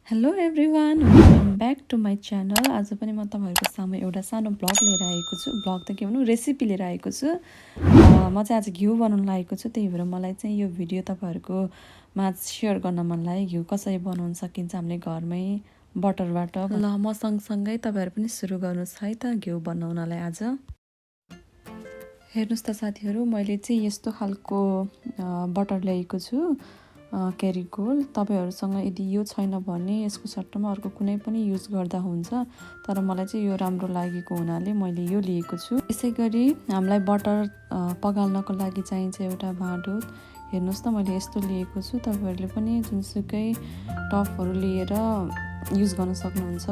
Hello everyone, welcome back to my channel. आज पनि म तपाईँहरूको सामु एउटा सानो ब्लग लिएर आएको छु। ब्लग त के भनौँ, रेसिपी लिएर आएको छु। म चाहिँ आज घिउ बनाउन लागेको छु, त्यही भएर मलाई चाहिँ यो भिडियो तपाईँहरूको माझ सेयर गर्न मन लाग्यो। घिउ कसरी बनाउन सकिन्छ हामीले घरमै बटरबाट। ल म सँगसँगै तपाईँहरू पनि सुरु गर्नुहोस् है त घिउ बनाउनलाई। आज हेर्नुहोस् त साथीहरू, मैले चाहिँ यस्तो खालको बटर ल्याएको छु, क्यारिगोल। तपाईँहरूसँग यदि यो छैन भने यसको सट्टामा अर्को कुनै पनि युज गर्दा हुन्छ, तर मलाई चाहिँ यो राम्रो लागेको हुनाले मैले यो लिएको छु। यसै गरी हामीलाई बटर पगाल्नको लागि चाहिन्छ एउटा भाँडो। हेर्नुहोस् त, मैले यस्तो लिएको छु। तपाईँहरूले पनि जुनसुकै टपहरू लिएर युज गर्न सक्नुहुन्छ।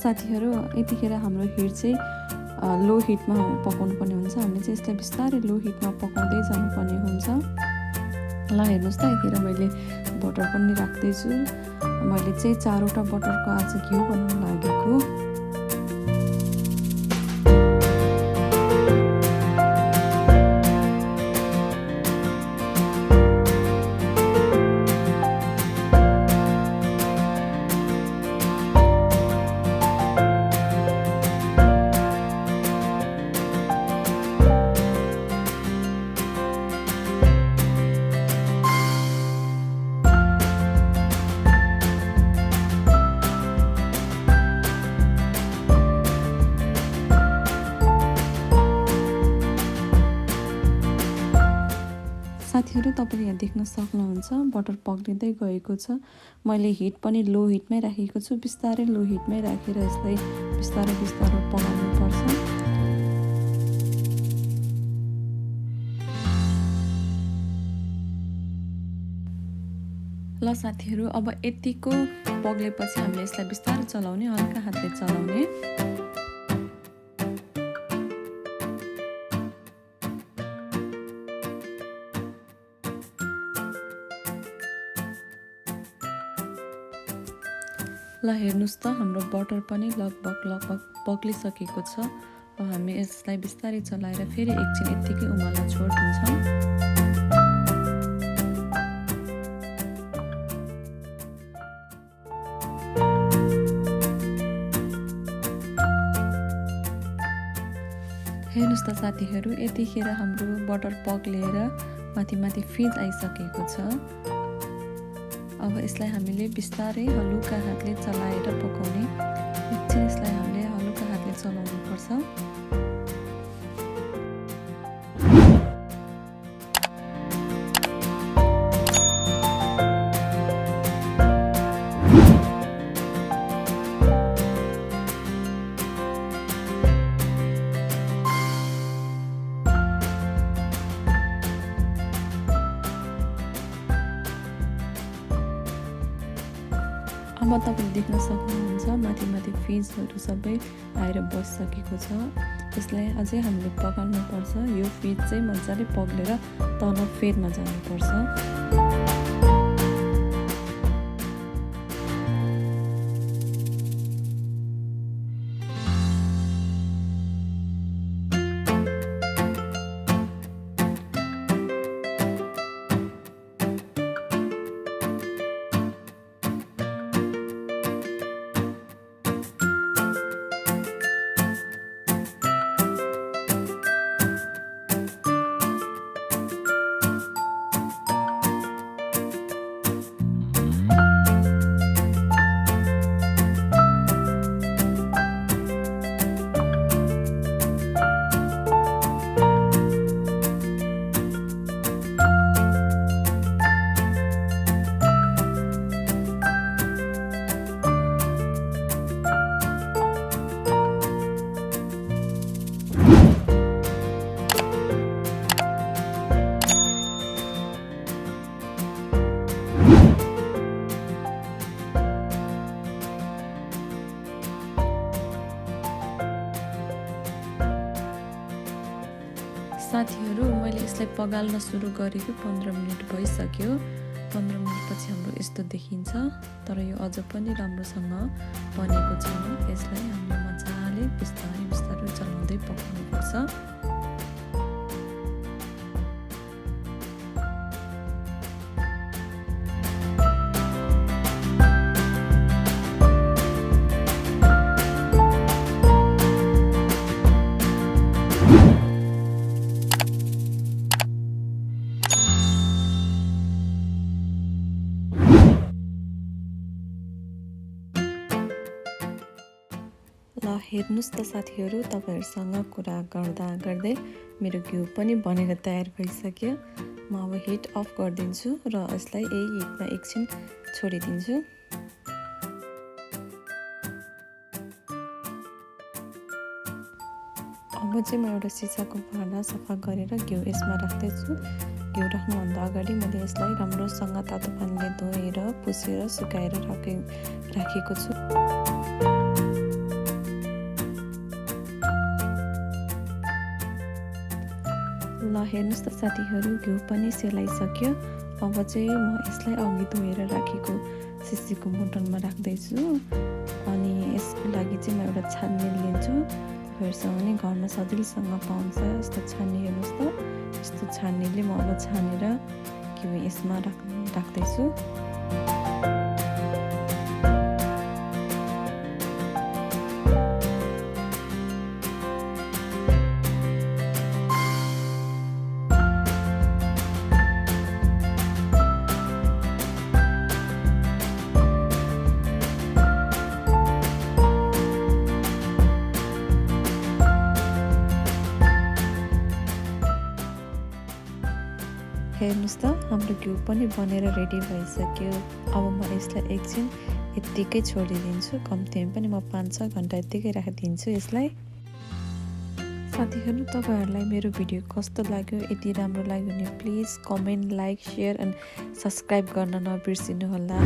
साथीहरू, यतिखेर हाम्रो हिट चाहिँ लो हिटमा पकाउनु पर्ने हुन्छ। हामीले चाहिँ यसलाई बिस्तारै लो हिटमा पकाउँदै जानुपर्ने हुन्छ। ल हेर्नुहोस् त, यतिखेर मैले बटर पनि राख्दैछु। मैले चाहिँ 4वटा बटरको आज घिउ बनाउन लागेको। साथीहरू, तपाईँले यहाँ देख्न सक्नुहुन्छ बटर पग्लिँदै गएको छ। मैले हिट पनि लो हिटमै राखेको छु। बिस्तारै लो हिटमै राखेर यसलाई बिस्तारै बिस्तारै पकाउनु पर्छ। ल साथीहरू, अब यतिको पग्लेपछि हामीले यसलाई बिस्तारै चलाउने, हल्का हातले चलाउने। ल हेर्नुहोस् त, हाम्रो बटर पनि लगभग पग्लिसकेको छ। अब हामी यसलाई बिस्तारै चलाएर फेरि एकछिन यत्तिकै उमाल्न छोडिदिन्छौँ। हेर्नुहोस् त साथीहरू, यतिखेर हाम्रो बटर पग्लिएर माथि माथि फिज आइसकेको छ। अब यसलाई हामीले बिस्तारै हलुका हातले चलाएर पकाउने। एकछिन यसलाई हामीले हलुका हातले चलाउनु पर्छ। अब तपाईँले देख्न सक्नुहुन्छ माथि माथि फिजहरू सबै आएर बसिसकेको छ। यसलाई अझै हामीले पकाउनुपर्छ। यो फिज चाहिँ मजाले पग्लेर तल फेदमा जानुपर्छ। साथीहरू, मैले यसलाई पगाल्न सुरु गरेको 15 मिनट भइसक्यो। 15 मिनटपछि हाम्रो यस्तो देखिन्छ, तर यो अझ पनि राम्रोसँग बनेको छैन। यसलाई हामीले मजाले बिस्तारै बिस्तारै चलाउँदै पकाउनुपर्छ। ल हेर्नुहोस् त साथीहरू, तपाईँहरूसँग कुरा गर्दा गर्दै मेरो घिउ पनि बनेर तयार भइसक्यो। म अब हिट अफ गरिदिन्छु र यसलाई यही हिटमा एकछिन छोडिदिन्छु। अब चाहिँ म एउटा सिसाको भाँडा सफा गरेर घिउ यसमा राख्दैछु। घिउ राख्नुभन्दा अगाडि मैले यसलाई राम्रोसँग तातो पानीले धोएर पुसेर सुकाएर राखेको छु। ल हेर्नुहोस् त साथीहरू, घिउ पनि सेलाइसक्यो। अब चाहिँ म यसलाई अघि धोएर राखेको सिसीको बोतलमा राख्दैछु। अनि यसको लागि चाहिँ म एउटा छान्ने लिन्छु। तपाईँहरूसँग पनि घरमा सजिलोसँग पाउँछ यस्तो छान्ने। हेर्नुहोस् त, यस्तो छान्नेले म अब छानेर घिउ यसमा राख्दैछु। हेर्नुहोस् त, हाम्रो घिउ पनि बनेर रेडी भइसक्यो। अब म यसलाई एकछिन यत्तिकै छोडिदिन्छु। कम्तीमा पनि म 5-6 घन्टा यत्तिकै राखिदिन्छु यसलाई। साथीहरू, तपाईँहरूलाई मेरो भिडियो कस्तो लाग्यो? यदि राम्रो लाग्यो भने please comment, like, share and subscribe गर्न नबिर्सिनु होला।